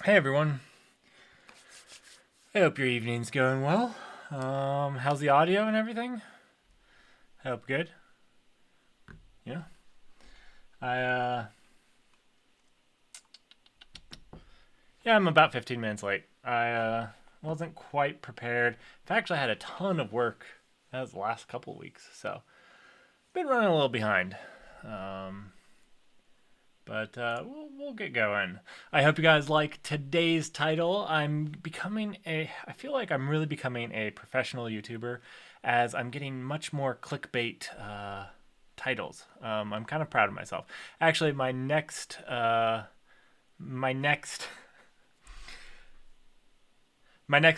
Hey everyone. I hope your evening's going well. How's the audio and everything? I hope good. Yeah. I'm about 15 minutes late. I wasn't quite prepared. In fact, I had a ton of work as the last couple of weeks, so been running a little behind. But we'll get going. I hope you guys like today's title. I feel like I'm really becoming a professional YouTuber as I'm getting much more clickbait titles. I'm kind of proud of myself. Actually, my next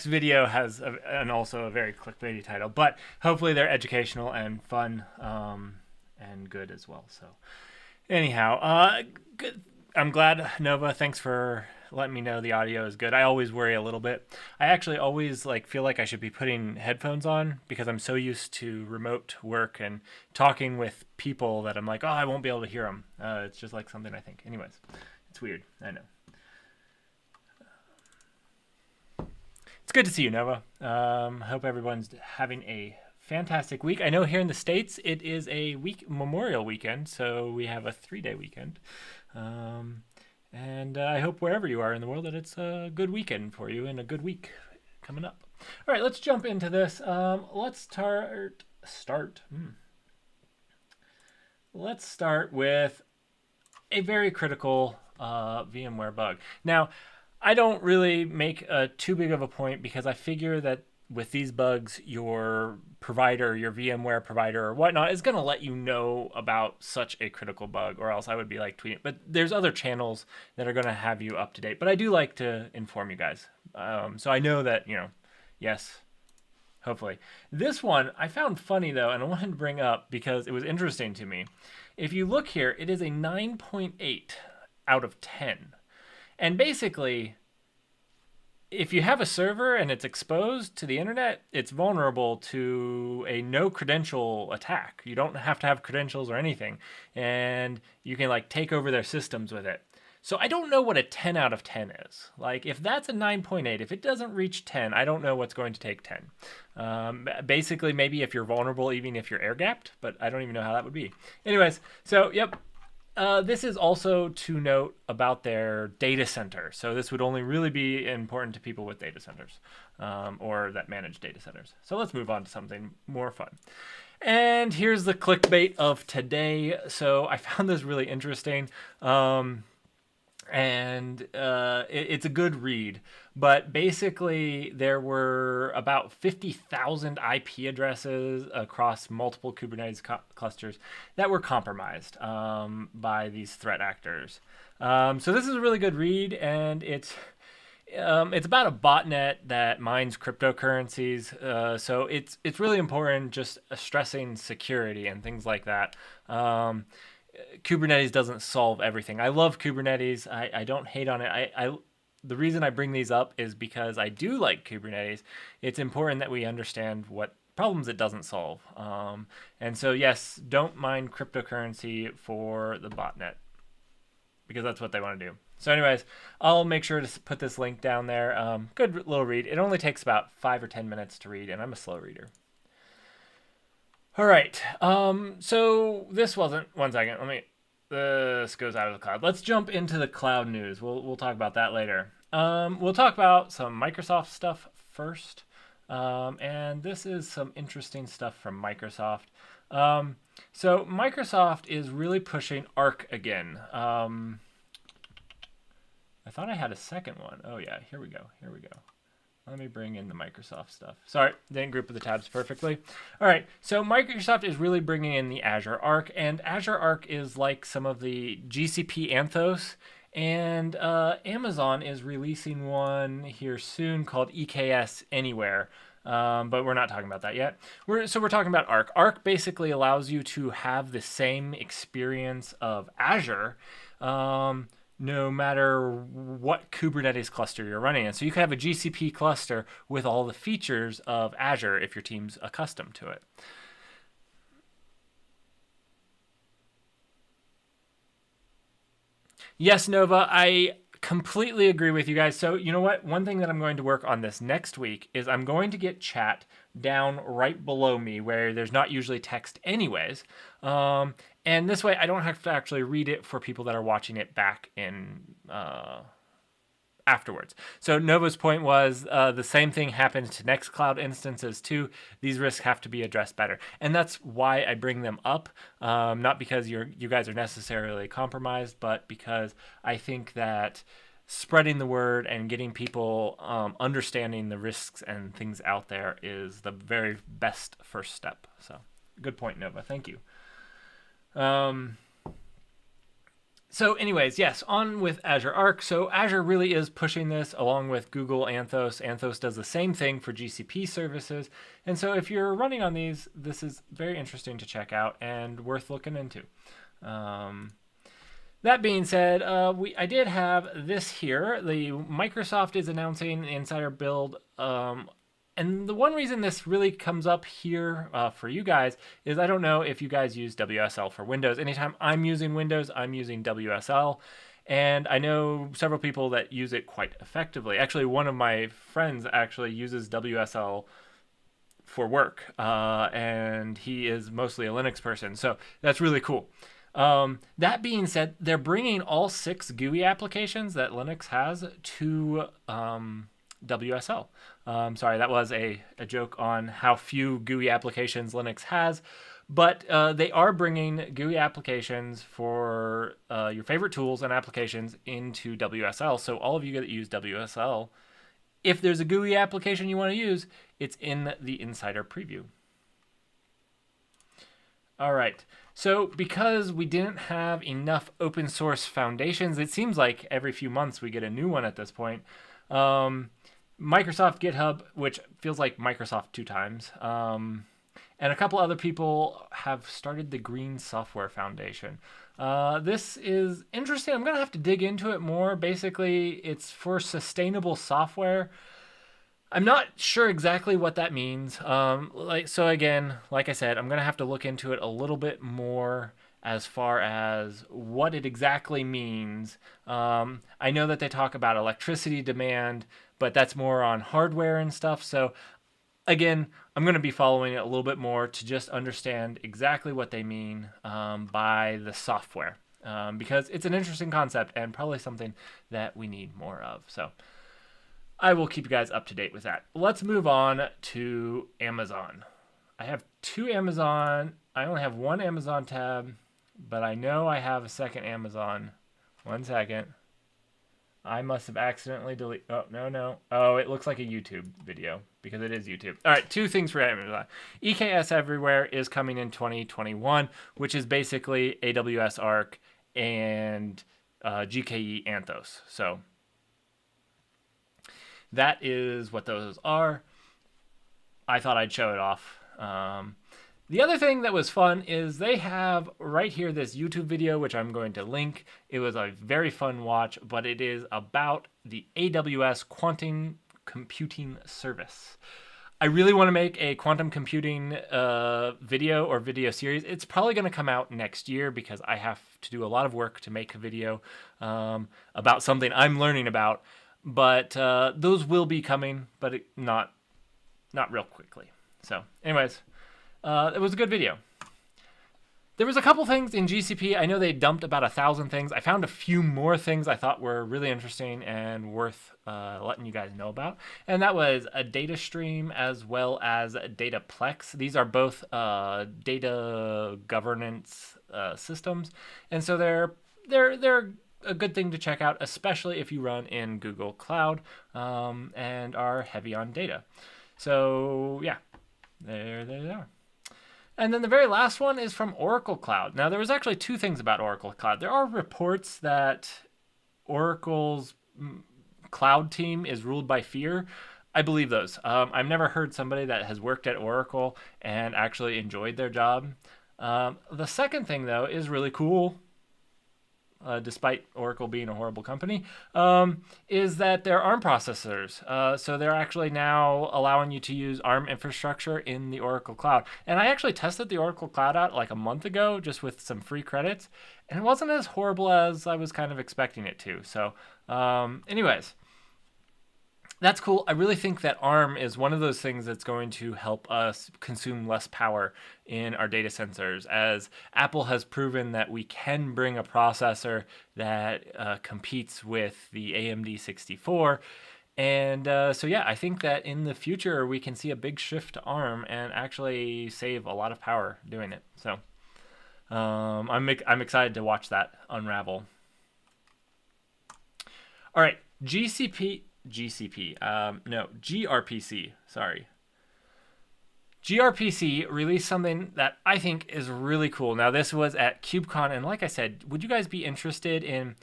video has also a very clickbaity title, but hopefully they're educational and fun and good as well. So. Anyhow, good. I'm glad, Nova. Thanks for letting me know the audio is good. I always worry a little bit. I actually always feel like I should be putting headphones on because I'm so used to remote work and talking with people that I'm like, oh, I won't be able to hear them. It's just like something I think. Anyways, it's weird. I know. It's good to see you, Nova. Hope everyone's having a fantastic week. I know here in the States it is a Memorial weekend, so we have a 3-day weekend. And I hope wherever you are in the world that it's a good weekend for you and a good week coming up. All right, let's jump into this. Let's start. Let's start with a very critical VMware bug. Now, I don't really make too big of a point because I figure that with these bugs, your provider, your VMware provider or whatnot, is going to let you know about such a critical bug, or else I would be tweeting. But there's other channels that are going to have you up to date. But I do like to inform you guys. So I know that, yes, hopefully. This one I found funny, though, and I wanted to bring up because it was interesting to me. If you look here, it is a 9.8 out of 10. And basically, if you have a server and it's exposed to the internet, it's vulnerable to a no credential attack. You don't have to have credentials or anything, and you can take over their systems with it. So I don't know what a 10 out of 10 is. If that's a 9.8, if it doesn't reach 10, I don't know what's going to take 10. Basically, maybe if you're vulnerable, even if you're air gapped, but I don't even know how that would be. Anyways, so yep. This is also to note about their data center. So this would only really be important to people with data centers or that manage data centers. So let's move on to something more fun. And here's the clickbait of today. So I found this really interesting. It's a good read, but basically there were about 50,000 IP addresses across multiple Kubernetes clusters that were compromised by these threat actors. So this is a really good read, and it's about a botnet that mines cryptocurrencies. So it's really important, just stressing security and things like that. Kubernetes doesn't solve everything. I love Kubernetes. I don't hate on it. The reason I bring these up is because I do like Kubernetes. It's important that we understand what problems it doesn't solve. And so, yes, don't mine cryptocurrency for the botnet because that's what they want to do. So anyways, I'll make sure to put this link down there. Good little read. It only takes about 5 or 10 minutes to read, and I'm a slow reader. All right, so this wasn't, one second, this goes out of the cloud. Let's jump into the cloud news. We'll talk about that later. We'll talk about some Microsoft stuff first, and this is some interesting stuff from Microsoft. So Microsoft is really pushing Arc again. I thought I had a second one. Oh yeah, here we go. Let me bring in the Microsoft stuff. Sorry, didn't group the tabs perfectly. All right, so Microsoft is really bringing in the Azure Arc, and Azure Arc is like some of the GCP Anthos, and Amazon is releasing one here soon called Eks Anywhere, but we're not talking about that yet. We're talking about Arc. Arc basically allows you to have the same experience of Azure, no matter what Kubernetes cluster you're running in. So you can have a GCP cluster with all the features of Azure if your team's accustomed to it. Yes, Nova, I Completely agree with you guys. So you know what? One thing that I'm going to work on this next week is I'm going to get chat down right below me where there's not usually text anyways. And this way I don't have to actually read it for people that are watching it back in afterwards. So Nova's point was the same thing happens to Nextcloud instances too. These risks have to be addressed better. And that's why I bring them up, not because you guys are necessarily compromised, but because I think that spreading the word and getting people understanding the risks and things out there is the very best first step. So good point, Nova. Thank you. So anyways, yes, on with Azure Arc. So Azure really is pushing this along with Google Anthos. Anthos does the same thing for GCP services. And so if you're running on these, this is very interesting to check out and worth looking into. That being said, I did have this here. The Microsoft is announcing the Insider build. And the one reason this really comes up here for you guys is I don't know if you guys use WSL for Windows. Anytime I'm using Windows, I'm using WSL. And I know several people that use it quite effectively. Actually, one of my friends actually uses WSL for work. And he is mostly a Linux person. So that's really cool. That being said, they're bringing all 6 GUI applications that Linux has to WSL. Sorry, that was a joke on how few GUI applications Linux has, but they are bringing GUI applications for your favorite tools and applications into WSL. So all of you that use WSL, if there's a GUI application you want to use, it's in the Insider preview. All right. So because we didn't have enough open source foundations, it seems like every few months we get a new one at this point. Microsoft GitHub, which feels like Microsoft 2 times, and a couple other people have started the Green Software Foundation. This is interesting. I'm going to have to dig into it more. Basically, it's for sustainable software. I'm not sure exactly what that means. So again, like I said, I'm going to have to look into it a little bit more as far as what it exactly means. I know that they talk about electricity demand, but that's more on hardware and stuff. So again, I'm going to be following it a little bit more to just understand exactly what they mean by the software, because it's an interesting concept and probably something that we need more of. So I will keep you guys up to date with that. Let's move on to Amazon. I have 2 Amazon. I only have 1 Amazon tab, but I know I have a second Amazon. 1 second. I must have accidentally deleted. Oh, no. Oh, it looks like a YouTube video because it is YouTube. All right, 2 things for Amazon. EKS Everywhere is coming in 2021, which is basically AWS Arc and GKE Anthos. So that is what those are. I thought I'd show it off. The other thing that was fun is they have right here this YouTube video, which I'm going to link. It was a very fun watch, but it is about the AWS Quantum Computing Service. I really want to make a quantum computing video or video series. It's probably going to come out next year because I have to do a lot of work to make a video about something I'm learning about. But those will be coming, but not real quickly. So anyways, it was a good video. There was a couple things in GCP. I know they dumped about 1,000 things. I found a few more things I thought were really interesting and worth letting you guys know about. And that was a data stream as well as a dataplex. These are both data governance systems. And so they're a good thing to check out, especially if you run in Google Cloud and are heavy on data. So yeah, there they are. And then the very last one is from Oracle Cloud. Now, there was actually 2 things about Oracle Cloud. There are reports that Oracle's cloud team is ruled by fear. I believe those. I've never heard somebody that has worked at Oracle and actually enjoyed their job. The second thing, though, is really cool. despite Oracle being a horrible company, is that they're ARM processors. So they're actually now allowing you to use ARM infrastructure in the Oracle Cloud. And I actually tested the Oracle Cloud out like a month ago just with some free credits, and it wasn't as horrible as I was kind of expecting it to. So anyways, that's cool. I really think that ARM is one of those things that's going to help us consume less power in our data centers, as Apple has proven that we can bring a processor that competes with the AMD 64. And so, yeah, I think that in the future we can see a big shift to ARM and actually save a lot of power doing it. So I'm excited to watch that unravel. All right, GRPC, sorry. GRPC released something that I think is really cool. Now, this was at KubeCon, and like I said, would you guys be interested in,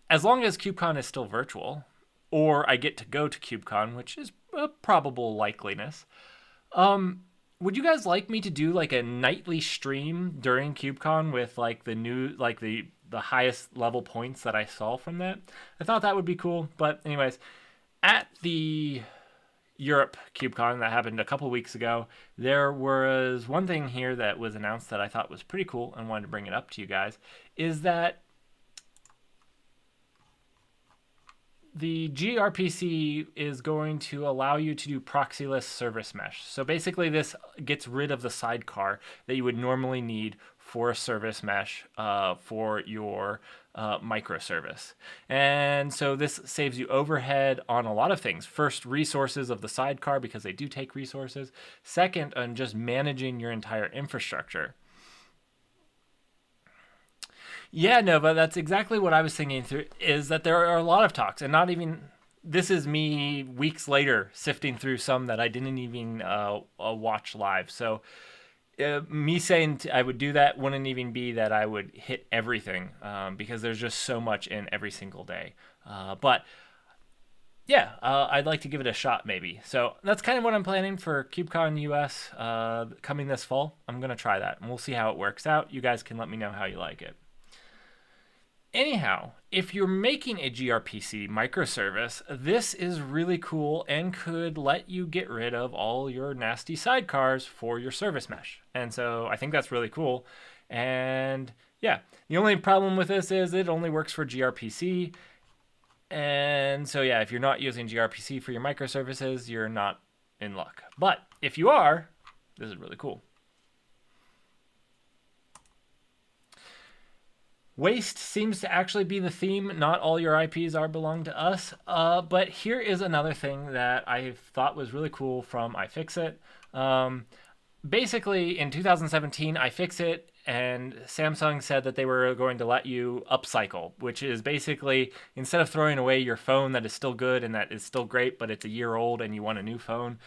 as long as KubeCon is still virtual, or I get to go to KubeCon, which is a probable likeliness, would you guys like me to do like a nightly stream during KubeCon with like the new, like the highest level points that I saw from that? I thought that would be cool, but anyways, at the Europe KubeCon that happened a couple weeks ago, there was one thing here that was announced that I thought was pretty cool and wanted to bring it up to you guys, is that the gRPC is going to allow you to do proxyless service mesh. So basically this gets rid of the sidecar that you would normally need for a service mesh for your microservice. And so this saves you overhead on a lot of things. First, resources of the sidecar, because they do take resources. Second, on just managing your entire infrastructure. Yeah, Nova, that's exactly what I was thinking through, is that there are a lot of talks, and not even, this is me weeks later sifting through some that I didn't even watch live. So me saying I would do that wouldn't even be that I would hit everything, because there's just so much in every single day. But yeah, I'd like to give it a shot maybe. So that's kind of what I'm planning for KubeCon US coming this fall. I'm going to try that, and we'll see how it works out. You guys can let me know how you like it. Anyhow, if you're making a gRPC microservice, this is really cool and could let you get rid of all your nasty sidecars for your service mesh. And so I think that's really cool. And yeah, the only problem with this is it only works for gRPC. And so yeah, if you're not using gRPC for your microservices, you're not in luck. But if you are, this is really cool. Waste seems to actually be the theme. Not all your IPs belong to us. But here is another thing that I thought was really cool from iFixit. Basically, in 2017, iFixit and Samsung said that they were going to let you upcycle, which is basically, instead of throwing away your phone that is still good and that is still great, but it's a year old and you want a new phone,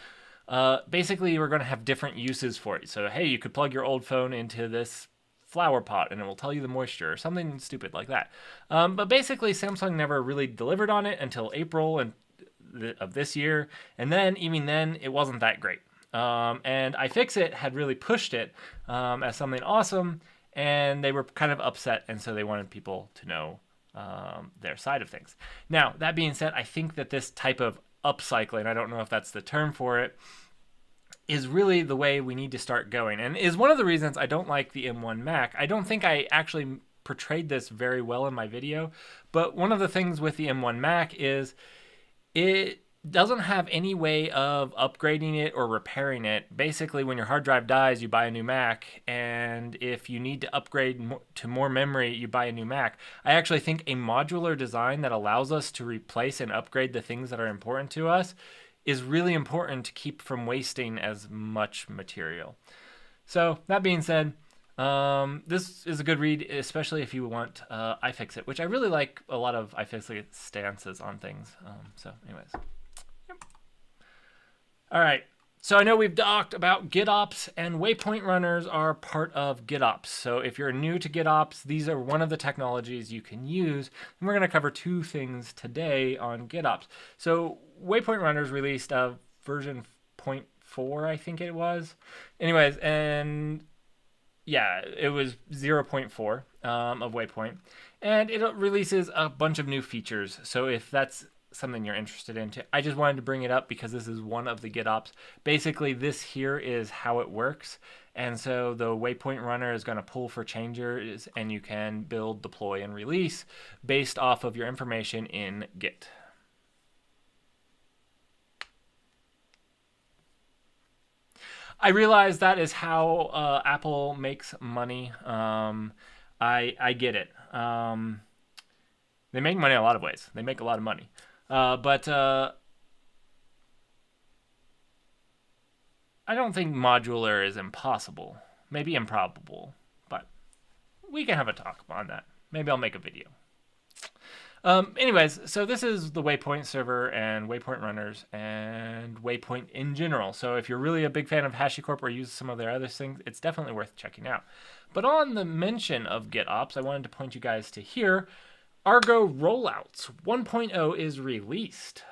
basically we're going to have different uses for it. So, hey, you could plug your old phone into this flower pot and it will tell you the moisture or something stupid like that. But basically Samsung never really delivered on it until April of this year. And then even then it wasn't that great. And iFixit had really pushed it as something awesome, and they were kind of upset. And so they wanted people to know their side of things. Now, that being said, I think that this type of upcycling, I don't know if that's the term for it, is really the way we need to start going, and is one of the reasons I don't like the M1 Mac. I don't think I actually portrayed this very well in my video, but one of the things with the M1 Mac is it doesn't have any way of upgrading it or repairing it. Basically, when your hard drive dies, you buy a new Mac, and if you need to upgrade to more memory, you buy a new Mac. I actually think a modular design that allows us to replace and upgrade the things that are important to us is really important to keep from wasting as much material. So that being said, this is a good read, especially if you want iFixit, which I really like a lot of iFixit stances on things. So anyways. Yep. All right. So I know we've talked about gitops, and Waypoint runners are part of gitops. So if you're new to gitops, these are one of the technologies you can use. And we're going to cover two things today on gitops. So Waypoint runners released version 0.4, I think it was. Anyways, and yeah, it was 0.4 of Waypoint, and it releases a bunch of new features. So if that's something you're interested in, I just wanted to bring it up because this is one of the gitops. Basically, this here is how it works. And so the Waypoint runner is going to pull for changes, and you can build, deploy, and release based off of your information in Git. I realize that is how Apple makes money. I get it. They make money a lot of ways. They make a lot of money. But I don't think modular is impossible. Maybe improbable. But we can have a talk on that. Maybe I'll make a video. Anyways, so this is the Waypoint server and Waypoint runners and Waypoint in general. So if you're really a big fan of HashiCorp or use some of their other things, it's definitely worth checking out. But on the mention of GitOps, I wanted to point you guys to here. Argo Rollouts 1.0 is released.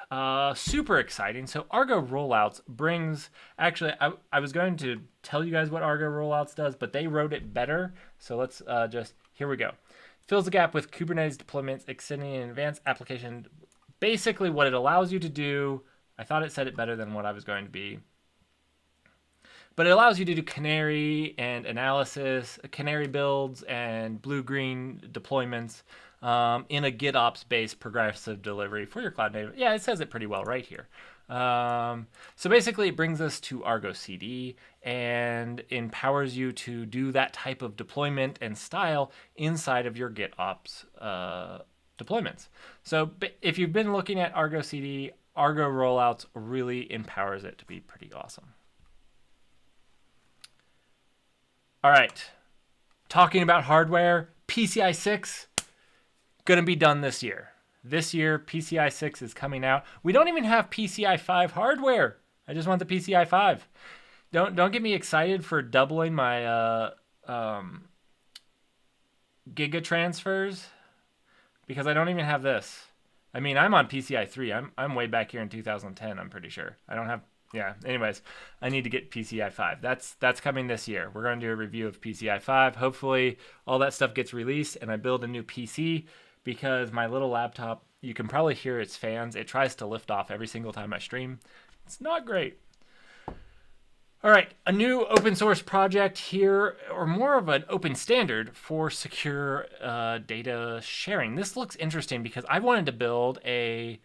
Super exciting. So Argo Rollouts brings, actually, I was going to tell you guys what Argo Rollouts does, but they wrote it better. So let's here we go. Fills the gap with Kubernetes deployments, extending an advanced application. Basically what it allows you to do, I thought it said it better than what I was going to be. But it allows you to do canary and analysis, canary builds and blue-green deployments in a GitOps-based progressive delivery for your cloud native. Yeah, it says it pretty well right here. So basically it brings us to Argo CD and empowers you to do that type of deployment and style inside of your GitOps deployments. So if you've been looking at Argo CD, Argo Rollouts really empowers it to be pretty awesome. All right, talking about hardware, PCI 6, gonna be done this year. This year, PCI 6 is coming out. We don't even have PCI 5 hardware. I just want the PCI 5. Don't get me excited for doubling my giga transfers because I don't even have this. I mean, I'm on PCI 3. I'm way back here in 2010. I'm pretty sure. I don't have. Yeah. Anyways, I need to get PCI 5. That's coming this year. We're going to do a review of PCI 5. Hopefully, all that stuff gets released and I build a new PC. Because my little laptop, you can probably hear its fans. It tries to lift off every single time I stream. It's not great. All right, a new open source project here, or more of an open standard for secure data sharing. This looks interesting because I wanted to build or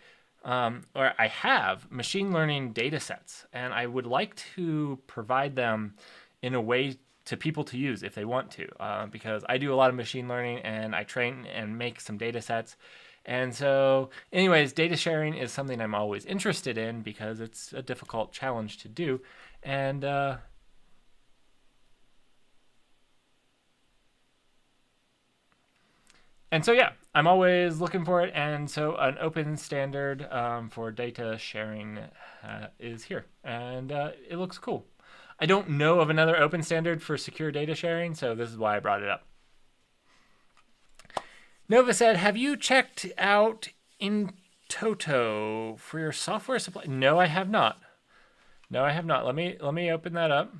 I have machine learning data sets, and I would like to provide them in a way to people to use if they want to, because I do a lot of machine learning and I train and make some data sets. And so anyways, data sharing is something I'm always interested in because it's a difficult challenge to do. And so yeah, I'm always looking for it. And so an open standard for data sharing is here, and it looks cool. I don't know of another open standard for secure data sharing, so this is why I brought it up. Nova said, have you checked out In-toto for your software supply? No, I have not. No, I have not. Let me open that up.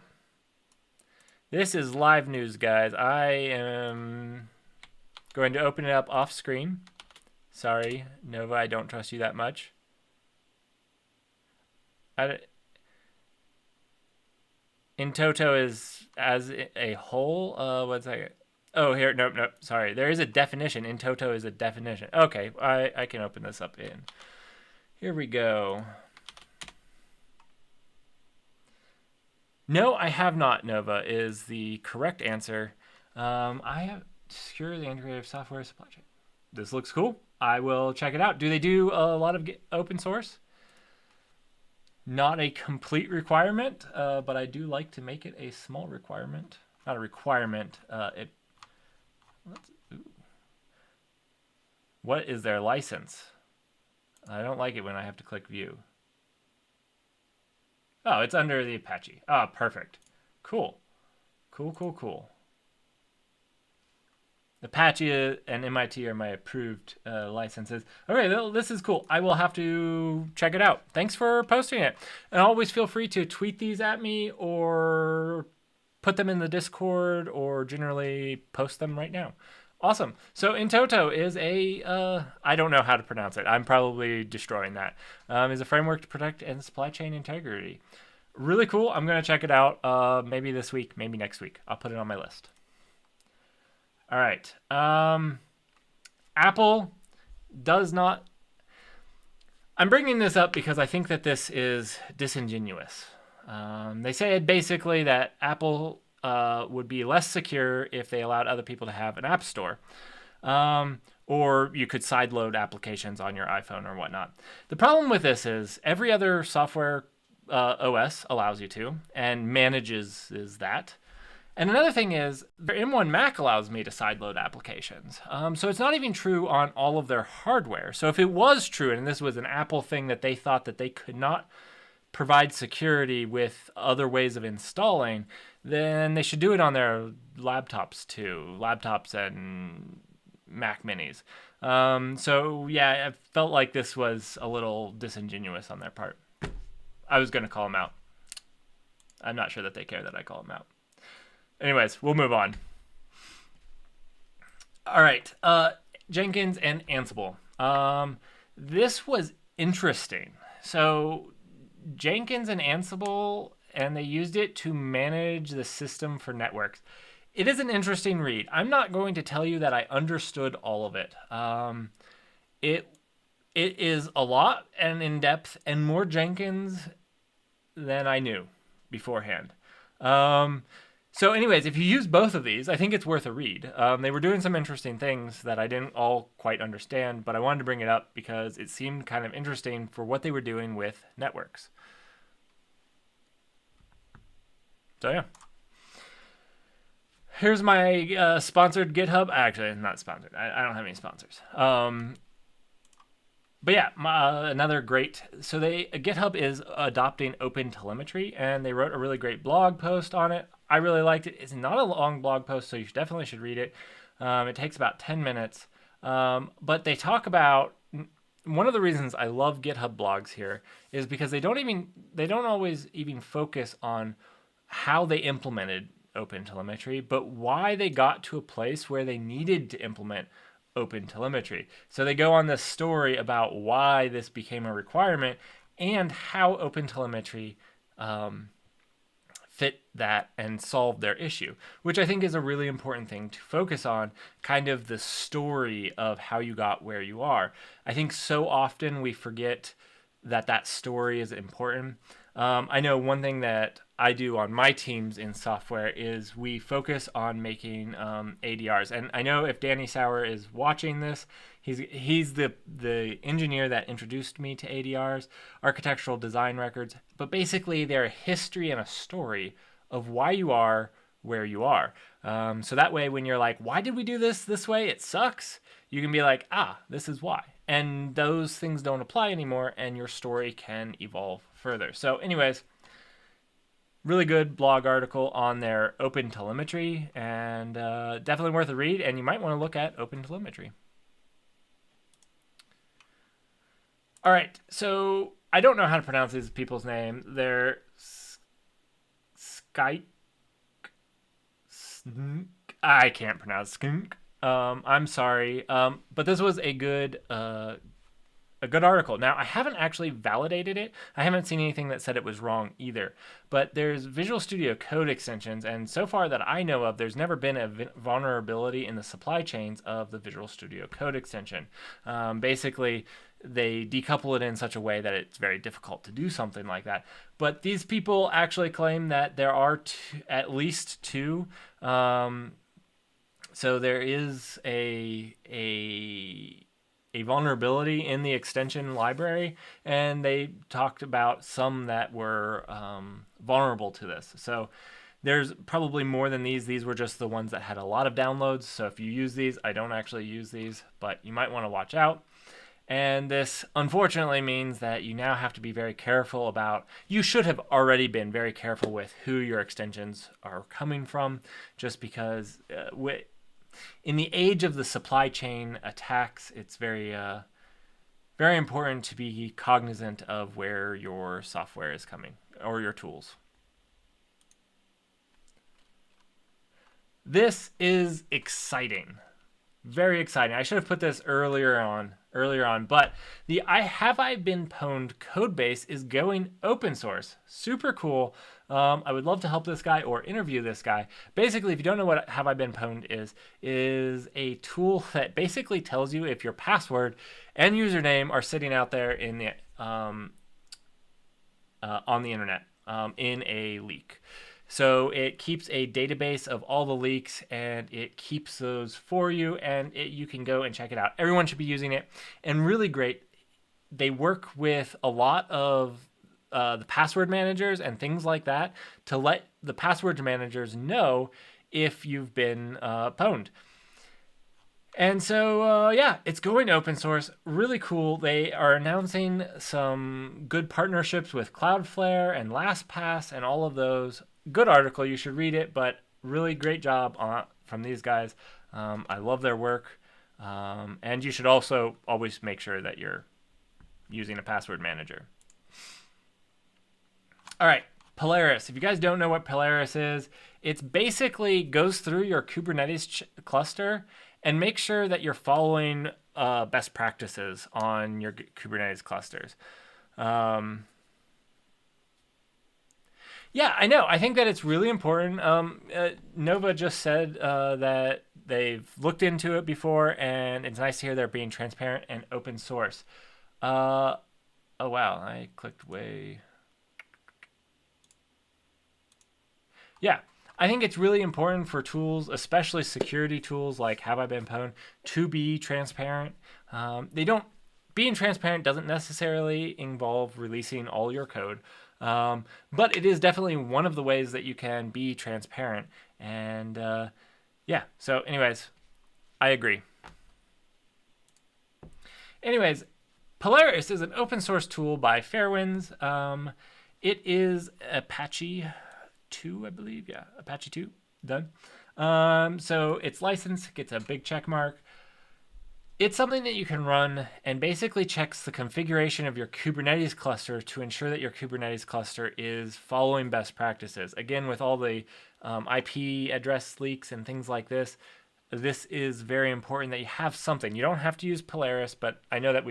This is live news, guys. I am going to open it up off screen. Sorry, Nova, I don't trust you that much. In-toto is as a whole. What's that? Oh, here. Nope. Sorry. There is a definition. In-toto is a definition. Okay. I can open this up in. Here we go. No, I have not, Nova, is the correct answer. I have secure the integrated software supply chain. This looks cool. I will check it out. Do they do a lot of open source? Not a complete requirement, but I do like to make it a small requirement. Not a requirement. What is their license? I don't like it when I have to click view. Oh, it's under the Apache. Ah, perfect. Cool. Cool. Apache and MIT are my approved licenses. Okay, this is cool. I will have to check it out. Thanks for posting it. And always feel free to tweet these at me or put them in the Discord or generally post them right now. Awesome. So In-toto is I don't know how to pronounce it. I'm probably destroying that. Is a framework to protect and supply chain integrity. Really cool. I'm going to check it out maybe this week, maybe next week. I'll put it on my list. All right. Apple does not... I'm bringing this up because I think that this is disingenuous. They said basically that Apple would be less secure if they allowed other people to have an app store. Or you could sideload applications on your iPhone or whatnot. The problem with this is every other software OS allows you to and manages that. And another thing is, their M1 Mac allows me to sideload applications. So it's not even true on all of their hardware. So if it was true, and this was an Apple thing that they thought that they could not provide security with other ways of installing, then they should do it on their laptops too, laptops and Mac minis. So yeah, I felt like this was a little disingenuous on their part. I was going to call them out. I'm not sure that they care that I call them out. Anyways, we'll move on. All right, Jenkins and Ansible. This was interesting. So Jenkins and Ansible, and they used it to manage the system for networks. It is an interesting read. I'm not going to tell you that I understood all of it. It is a lot and in depth and more Jenkins than I knew beforehand. So anyways, if you use both of these, I think it's worth a read. They were doing some interesting things that I didn't all quite understand, but I wanted to bring it up because it seemed kind of interesting for what they were doing with networks. So yeah. Here's my sponsored GitHub. Actually, not sponsored. I don't have any sponsors. But yeah, another great. So GitHub is adopting open telemetry, and they wrote a really great blog post on it. I really liked it. It's not a long blog post, so you definitely should read it. It takes about 10 minutes. But they talk about one of the reasons I love GitHub blogs here is because they don't always even focus on how they implemented open telemetry, but why they got to a place where they needed to implement open telemetry. So they go on this story about why this became a requirement and how open telemetry fit that and solve their issue, which I think is a really important thing to focus on, kind of the story of how you got where you are. I think so often we forget that story is important. I know one thing that I do on my teams in software is we focus on making ADRs. And I know if Danny Sauer is watching this, he's the engineer that introduced me to ADRs, architectural design records. But basically, they're a history and a story of why you are where you are. So that way, when you're like, why did we do this way? It sucks. You can be like, this is why. And those things don't apply anymore, and your story can evolve further. So anyways, really good blog article on their open telemetry, and definitely worth a read, and you might want to look at open telemetry. All right, so I don't know how to pronounce these people's names. They're I can't pronounce skunk. I'm sorry, but this was a good article. Now, I haven't actually validated it. I haven't seen anything that said it was wrong either. But there's Visual Studio Code extensions, and so far that I know of, there's never been a vulnerability in the supply chains of the Visual Studio Code extension. Basically, they decouple it in such a way that it's very difficult to do something like that. But these people actually claim that there are at least two. So there is a vulnerability in the extension library, and they talked about some that were vulnerable to this. So there's probably more than these. These were just the ones that had a lot of downloads. So if you use these, I don't actually use these, but you might want to watch out. And this unfortunately means that you now have to be very careful about, you should have already been very careful with who your extensions are coming from, just because in the age of the supply chain attacks, it's very, very important to be cognizant of where your software is coming or your tools. This is exciting. Very exciting. I should have put this earlier on, but the Have I Been Pwned code base is going open source. Super cool. I would love to help this guy or interview this guy. Basically, if you don't know what Have I Been Pwned is a tool that basically tells you if your password and username are sitting out there in the on the internet in a leak. So it keeps a database of all the leaks, and it keeps those for you, and you can go and check it out. Everyone should be using it, and really great. They work with a lot of the password managers and things like that to let the password managers know if you've been pwned. And so, yeah, it's going open source. Really cool. They are announcing some good partnerships with Cloudflare and LastPass and all of those. Good article. You should read it, but really great job from these guys. I love their work. And you should also always make sure that you're using a password manager. All right, Polaris. If you guys don't know what Polaris is, it's basically goes through your Kubernetes cluster and make sure that you're following best practices on your Kubernetes clusters. Yeah, I know. I think that it's really important. Nova just said that they've looked into it before, and it's nice to hear they're being transparent and open source. Oh, wow. I clicked way... Yeah, I think it's really important for tools, especially security tools like Have I Been Pwned, to be transparent. Being transparent doesn't necessarily involve releasing all your code, but it is definitely one of the ways that you can be transparent. And yeah, so anyways, I agree. Anyways, Polaris is an open source tool by Fairwinds. It is Apache 2, I believe. Yeah, Apache 2, done. So it's licensed, gets a big check mark. It's something that you can run and basically checks the configuration of your Kubernetes cluster to ensure that your Kubernetes cluster is following best practices. Again, with all the IP address leaks and things like this, this is very important that you have something. You don't have to use Polaris, but I know that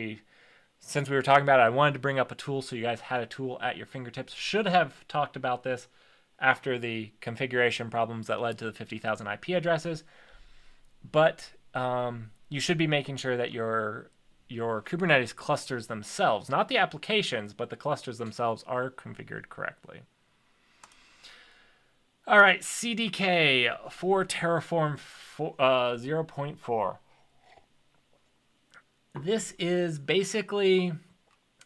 since we were talking about it, I wanted to bring up a tool so you guys had a tool at your fingertips. Should have talked about this after the configuration problems that led to the 50,000 IP addresses. But you should be making sure that your Kubernetes clusters themselves, not the applications, but the clusters themselves are configured correctly. All right, CDK for Terraform 0.4. This is basically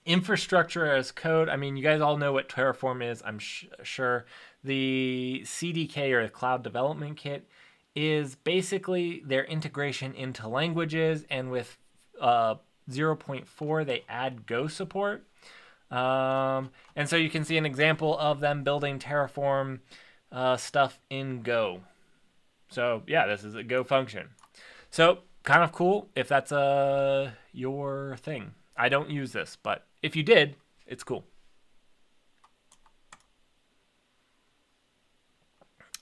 infrastructure as code. I mean, you guys all know what Terraform is, I'm sure. The CDK, or the Cloud Development Kit, is basically their integration into languages, and with 0.4 they add Go support. And so you can see an example of them building Terraform stuff in Go. So yeah, this is a Go function. So kind of cool if that's your thing. I don't use this, but if you did, it's cool.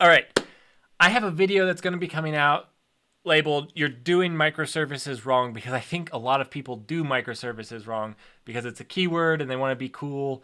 All right, I have a video that's going to be coming out labeled "You're Doing Microservices Wrong," because I think a lot of people do microservices wrong because it's a keyword and they want to be cool.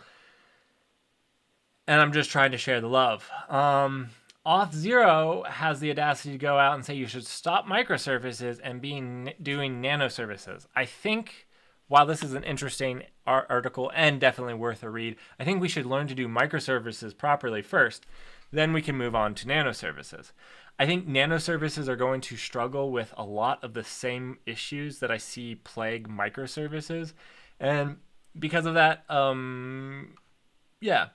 And I'm just trying to share the love. Auth0 has the audacity to go out and say you should stop microservices and doing nanoservices. I think, while this is an interesting article and definitely worth a read, I think we should learn to do microservices properly first. Then we can move on to nanoservices. I think nanoservices are going to struggle with a lot of the same issues that I see plague microservices. And because of that, yeah,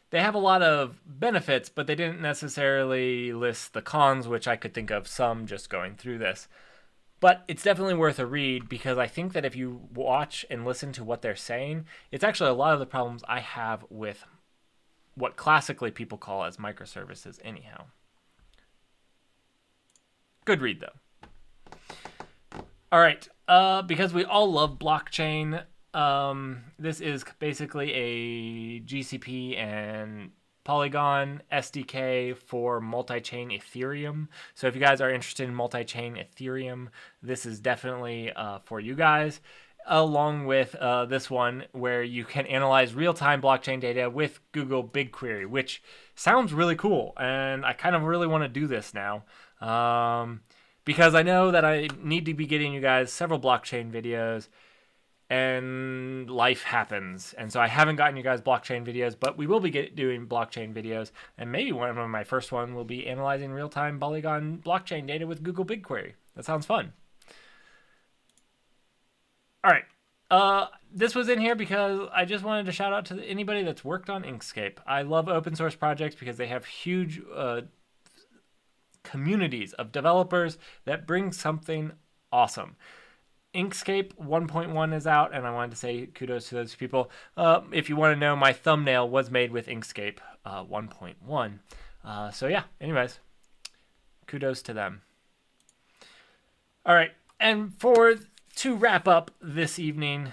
they have a lot of benefits, but they didn't necessarily list the cons, which I could think of some just going through this. But it's definitely worth a read, because I think that if you watch and listen to what they're saying, it's actually a lot of the problems I have with what classically people call as microservices anyhow. Good read, though. All right, because we all love blockchain, this is basically a GCP and Polygon SDK for multi-chain Ethereum. So if you guys are interested in multi-chain Ethereum, this is definitely for you guys, along with this one where you can analyze real-time blockchain data with Google BigQuery, which sounds really cool, and I kind of really want to do this now. Because I know that I need to be getting you guys several blockchain videos, and life happens. And so I haven't gotten you guys blockchain videos, but we will be doing blockchain videos. And maybe one of my first one will be analyzing real-time Polygon blockchain data with Google BigQuery. That sounds fun. All right. This was in here because I just wanted to shout out to anybody that's worked on Inkscape. I love open source projects because they have huge communities of developers that bring something awesome. Inkscape 1.1 is out, and I wanted to say kudos to those people. If you want to know, my thumbnail was made with Inkscape 1.1. So yeah, anyways, kudos to them. All right, and to wrap up this evening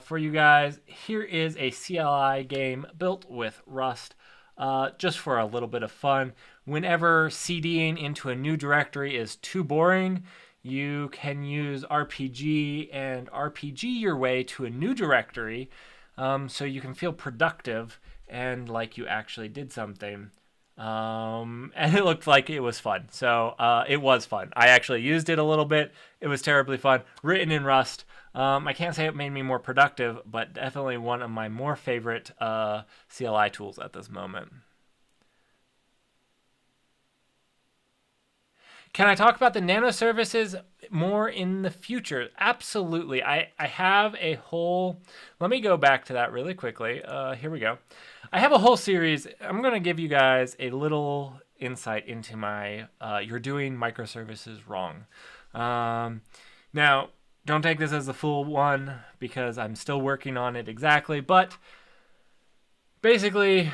for you guys, here is a CLI game built with Rust, just for a little bit of fun. Whenever CDing into a new directory is too boring, you can use RPG and RPG your way to a new directory, so you can feel productive and like you actually did something. And it looked like it was fun. So it was fun. I actually used it a little bit. It was terribly fun. Written in Rust. I can't say it made me more productive, but definitely one of my more favorite CLI tools at this moment. Can I talk about the NANOservices more in the future? Absolutely. I have a whole... Let me go back to that really quickly. Here we go. I have a whole series. I'm going to give you guys a little insight into my you're doing microservices wrong. Now, don't take this as the full one because I'm still working on it exactly. But basically,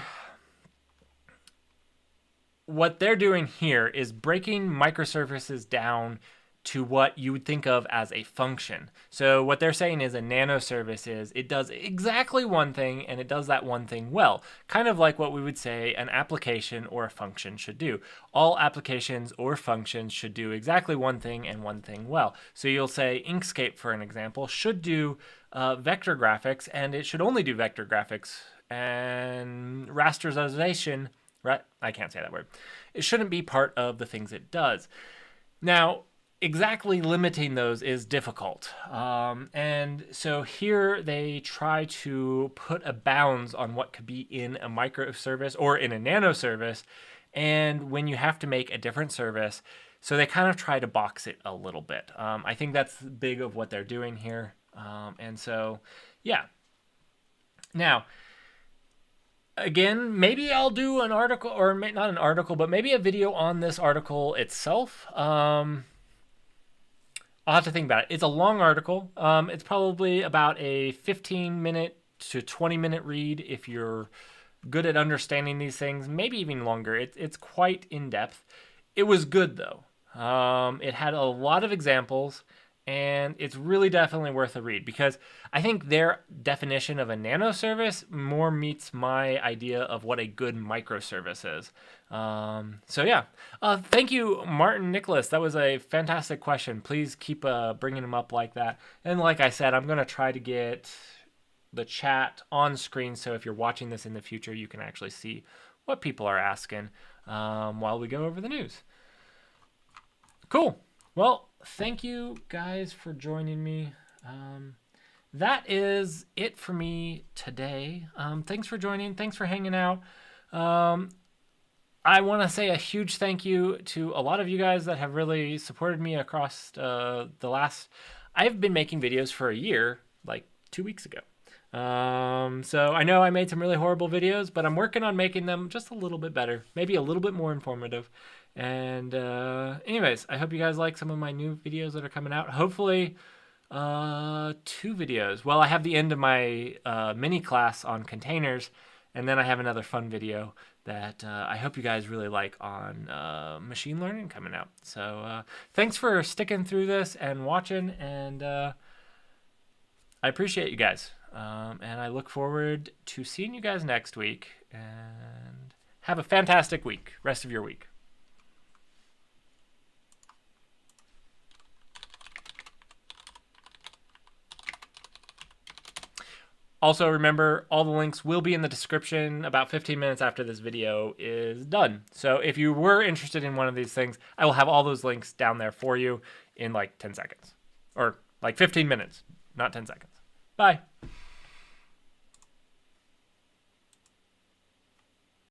what they're doing here is breaking microservices down to what you would think of as a function. So what they're saying is a nanoservice is it does exactly one thing and it does that one thing well. Kind of like what we would say an application or a function should do. All applications or functions should do exactly one thing and one thing well. So you'll say Inkscape, for an example, should do vector graphics, and it should only do vector graphics. And rasterization, I can't say that word. It shouldn't be part of the things it does. Now, exactly limiting those is difficult. And so here they try to put a bounds on what could be in a microservice or in a nanoservice. And when you have to make a different service, so they kind of try to box it a little bit. I think that's big of what they're doing here. And so, yeah. Now, again, maybe I'll do an article, or not an article, but maybe a video on this article itself. I'll have to think about it. It's a long article. It's probably about a 15-minute to 20-minute read if you're good at understanding these things, maybe even longer. It's quite in-depth. It was good, though. It had a lot of examples, and it's really definitely worth a read because I think their definition of a nanoservice more meets my idea of what a good microservice is. So yeah, thank you, Martin Nicholas. That was a fantastic question. Please keep bringing them up like that. And like I said, I'm going to try to get the chat on screen so if you're watching this in the future, you can actually see what people are asking while we go over the news. Cool. Well, thank you guys for joining me. That is it for me today. Thanks for joining. Thanks for hanging out. I want to say a huge thank you to a lot of you guys that have really supported me across the last... I've been making videos for a year, like 2 weeks ago. So I know I made some really horrible videos, but I'm working on making them just a little bit better, maybe a little bit more informative. And anyways, I hope you guys like some of my new videos that are coming out. Hopefully 2 videos. Well, I have the end of my mini class on containers, and then I have another fun video that I hope you guys really like on machine learning coming out. So thanks for sticking through this and watching, and I appreciate you guys. And I look forward to seeing you guys next week. And Have a fantastic week, rest of your week. Also, remember, all the links will be in the description about 15 minutes after this video is done. So if you were interested in one of these things, I will have all those links down there for you in like 10 seconds. Or like 15 minutes, not 10 seconds. Bye.